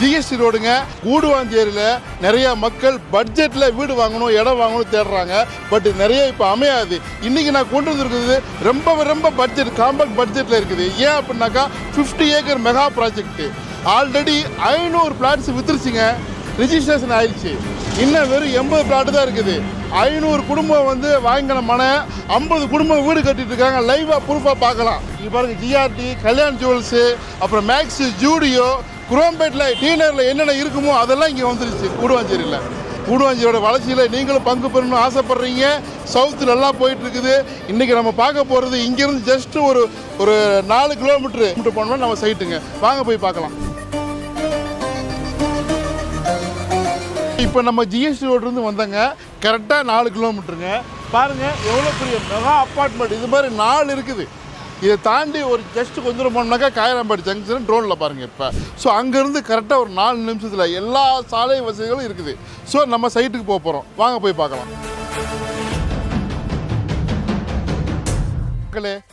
GST ரோடுங்க. கூடுவாஞ்சேரியில் நிறைய மக்கள் பட்ஜெட்டில் வீடு வாங்கணும், இடம் வாங்கணும் தேடுறாங்க. பட் நிறைய இப்போ அமையாது. இன்றைக்கி நான் கொண்டு வந்துருக்குது ரொம்ப பட்ஜெட், காம்பேக்ட் பட்ஜெட்டில் இருக்குது. ஏன் அப்படின்னாக்கா 50 acre mega project. Already 500 plots வித்துருச்சுங்க, ரிஜிஸ்ட்ரேஷன் ஆயிடுச்சு. இன்னும் வெறும் 80 பிளாட்டு தான் இருக்குது. 500 குடும்பம் வந்து வாங்கின மனை, 50 குடும்பம் வீடு கட்டிட்டு இருக்காங்க. லைவாக ப்ரூஃபாக பார்க்கலாம். இங்கே பாருங்கள், ஜிஆர்டி, கல்யாண் ஜுவல்ஸு, அப்புறம் மேக்ஸ், ஜூடியோ, குரோம்பேட்டில், டீனரில் என்னென்ன இருக்குமோ அதெல்லாம் இங்கே வந்துருச்சு கூடுவாஞ்சேரியில். கூடுவாஞ்சேரியோட வளர்ச்சியில் நீங்களும் பங்கு பெறணும்னு ஆசைப்பட்றீங்க. சவுத்து நல்லா போயிட்டு இருக்குது. இன்றைக்கி நம்ம பார்க்க போகிறது இங்கேருந்து ஜஸ்ட் ஒரு 4 கிலோமீட்டர் போனோம்னா நம்ம சைட்டுங்க. வாங்க போய் பார்க்கலாம். இப்போ நம்ம ஜிஎஸ்டி ரோட்லேருந்து வந்தாங்க, கரெக்டாக 4 கிலோமீட்டருங்க. பாருங்கள் எவ்வளோ பெரிய மெகா அப்பார்ட்மெண்ட். இது மாதிரி 4 இருக்குது. இதை தாண்டி ஒரு ஜஸ்ட் கொஞ்சம் தூரம் போனோம்னாக்கா காயரம்பாடி ஜங்ஷன் ட்ரோனில் பாருங்கள். இப்போ ஸோ அங்கேருந்து கரெக்டாக ஒரு 4 நிமிஷத்தில் எல்லா சாலை வசதிகளும் இருக்குது. ஸோ நம்ம சைட்டுக்கு போக போகிறோம். வாங்க போய் பார்க்கலாம்.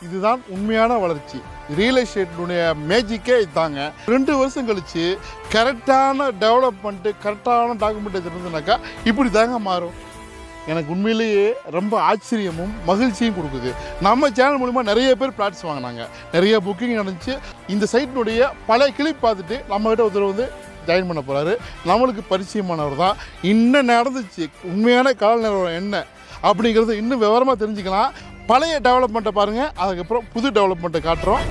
இதுதான் உண்மையான வளர்ச்சி. ரியல் எஸ்டேட்டுடைய மேஜிக்கே இதாங்க. 2 வருஷம் கழிச்சு கரெக்டான டெவலப்மெண்ட்டு, கரெக்டான டாக்குமெண்டேஷன் இருந்ததுனாக்கா இப்படி தாங்க மாறும். எனக்கு உண்மையிலேயே ரொம்ப ஆச்சரியமும் மகிழ்ச்சியும் கொடுக்குது. நம்ம சேனல் மூலிமா நிறைய பேர் பிளாட்ஸ் வாங்கினாங்க, நிறைய புக்கிங் நடந்துச்சு. இந்த சைட்டினுடைய பழைய கிளிப் பார்த்துட்டு நம்மகிட்ட ஒருத்தர் வந்து ஜாயின் பண்ண போகிறாரு. நம்மளுக்கு பரிச்சயமானவர் தான். இன்னும் நடந்துச்சு, உண்மையான கால நிலவரம் என்ன அப்படிங்கிறது இன்னும் விவரமாக தெரிஞ்சுக்கலாம். பழைய டெவலப்மெண்ட்டை பாருங்கள், அதுக்கப்புறம் புது டெவலப்மெண்ட்டை காட்டுறோம்.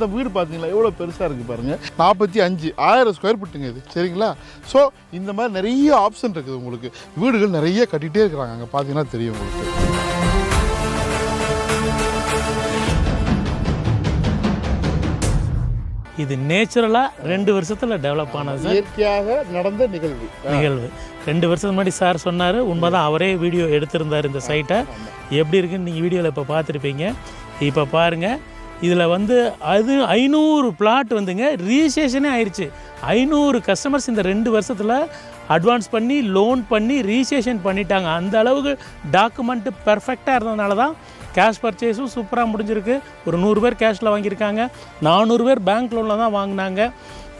இந்த வீடு பார்த்தீங்களா எவ்வளோ பெருசாக இருக்குது பாருங்கள். 45,000 ஸ்கொயர் ஃபீட்டுங்க இது. சரிங்களா? ஸோ இந்த மாதிரி நிறைய ஆப்ஷன் இருக்குது உங்களுக்கு. வீடுகள் நிறைய கட்டிகிட்டே இருக்கிறாங்க. அங்கே பார்த்தீங்கன்னா தெரியும் உங்களுக்கு. இது நேச்சுரலாக 2 வருஷத்தில் டெவலப் ஆனது சார். இயற்கையாக நடந்த நிகழ்வு 2 வருஷத்துக்கு முன்னாடி சார் சொன்னார். உண்மைதான், அவரே வீடியோ எடுத்திருந்தார். இந்த சைட்டை எப்படி இருக்குன்னு நீங்கள் வீடியோவில் இப்போ பார்த்துருப்பீங்க. இப்போ பாருங்கள், இதில் வந்து அது 500 பிளாட் வந்துங்க ரிஜிஸ்ட்ரேஷனே ஆயிடுச்சு. 500 கஸ்டமர்ஸ் இந்த 2 வருஷத்தில் அட்வான்ஸ் பண்ணி லோன் பண்ணி ரிஜிஸ்ட்ரேஷன் பண்ணிட்டாங்க. அந்த அளவுக்கு டாக்குமெண்ட்டு பெர்ஃபெக்டாக இருந்ததுனால தான் கேஷ் பர்ச்சேஸும் சூப்பராக முடிஞ்சிருக்கு. ஒரு 100 பேர் கேஷில் வாங்கியிருக்காங்க, 400 பேர் பேங்க் லோனில் தான் வாங்கினாங்க.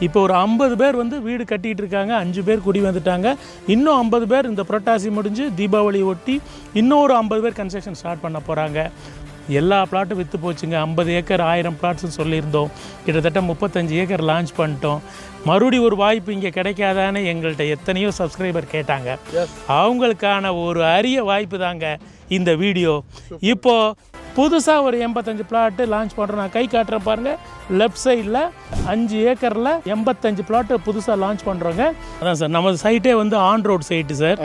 இப்போ ஒரு 50 பேர் வந்து வீடு கட்டிகிட்டு இருக்காங்க, 5 பேர் குடி வந்துட்டாங்க. இன்னும் 50 பேர் இந்த புரட்டாசி முடிஞ்சு தீபாவளி ஒட்டி இன்னும் ஒரு 50 பேர் கன்ஸ்ட்ரக்ஷன் ஸ்டார்ட் பண்ண போகிறாங்க. எல்லா பிளாட்டும் விற்று போச்சுங்க. 50 ஏக்கர் 1000 பிளாட்ஸ்னு சொல்லியிருந்தோம். கிட்டத்தட்ட 35 ஏக்கர் லான்ச் பண்ணிட்டோம். மறுபடியும் ஒரு வாய்ப்பு இங்கே கிடைக்காதான்னு எங்கள்கிட்ட எத்தனையோ சப்ஸ்கிரைபர் கேட்டாங்க. அவங்களுக்கான ஒரு அரிய வாய்ப்பு தாங்க இந்த வீடியோ. இப்போது புதுசாக ஒரு 85 பிளாட்டு லான்ச் பண்ணுறோம். நான் கை காட்டுறேன் பாருங்கள். லெஃப்ட் சைடில் 5 ஏக்கரில் 85 பிளாட்டு புதுசாக லான்ச் பண்ணுறோங்க. அதான் சார், நம்ம சைட்டே வந்து on road side sir.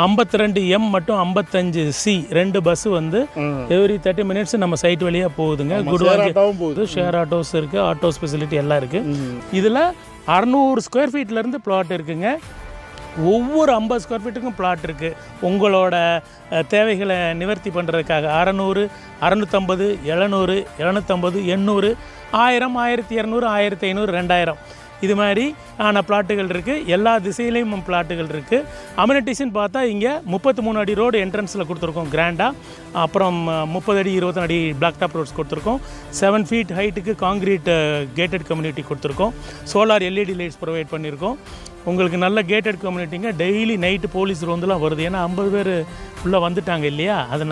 52M மற்றும் 55C 2 பஸ்ஸு வந்து எவ்ரி 30 மினிட்ஸ் நம்ம சைட் வழியாக போகுதுங்க. குட்வாங்க ஷேர் ஆட்டோஸ் இருக்குது, ஆட்டோ ஸ்பெசிலிட்டி எல்லாம் இருக்குது. இதில் 600 ஸ்கொயர் ஃபீட்லேருந்து பிளாட் இருக்குங்க. ஒவ்வொரு 50 ஸ்கொயர் ஃபீட்டுக்கும் பிளாட் இருக்குது. உங்களோட தேவைகளை நிவர்த்தி பண்ணுறதுக்காக 600, 650, 700, 750, 800, 1000, 1200, 1500, 2000 இது மாதிரி ஆன பிளாட்டுகள் இருக்குது. எல்லா திசையிலையும் பிளாட்டுகள் இருக்குது. அம்யூனிட்டிஸ்ன்னு பார்த்தா இங்கே 33 அடி ரோடு என்ட்ரன்ஸில் கொடுத்துருக்கோம் கிராண்டாக. அப்புறம் 30 அடி 20 அடி பிளாக் டாப் ரோட்ஸ் கொடுத்துருக்கோம். 7 ஃபீட் ஹைட்டுக்கு காங்கிரீட் கேட்டட் கம்யூனிட்டி கொடுத்துருக்கோம். சோலார் LED லைட்ஸ் ப்ரொவைட் பண்ணியிருக்கோம். உங்களுக்கு நல்ல கேட்டட் கம்யூனிட்டிங்க. டெய்லி நைட்டு போலீஸ் ரோந்தெலாம் வருது. ஏன்னா 50 பேர் உள்ளே வந்துட்டாங்க இல்லையா, அதனால்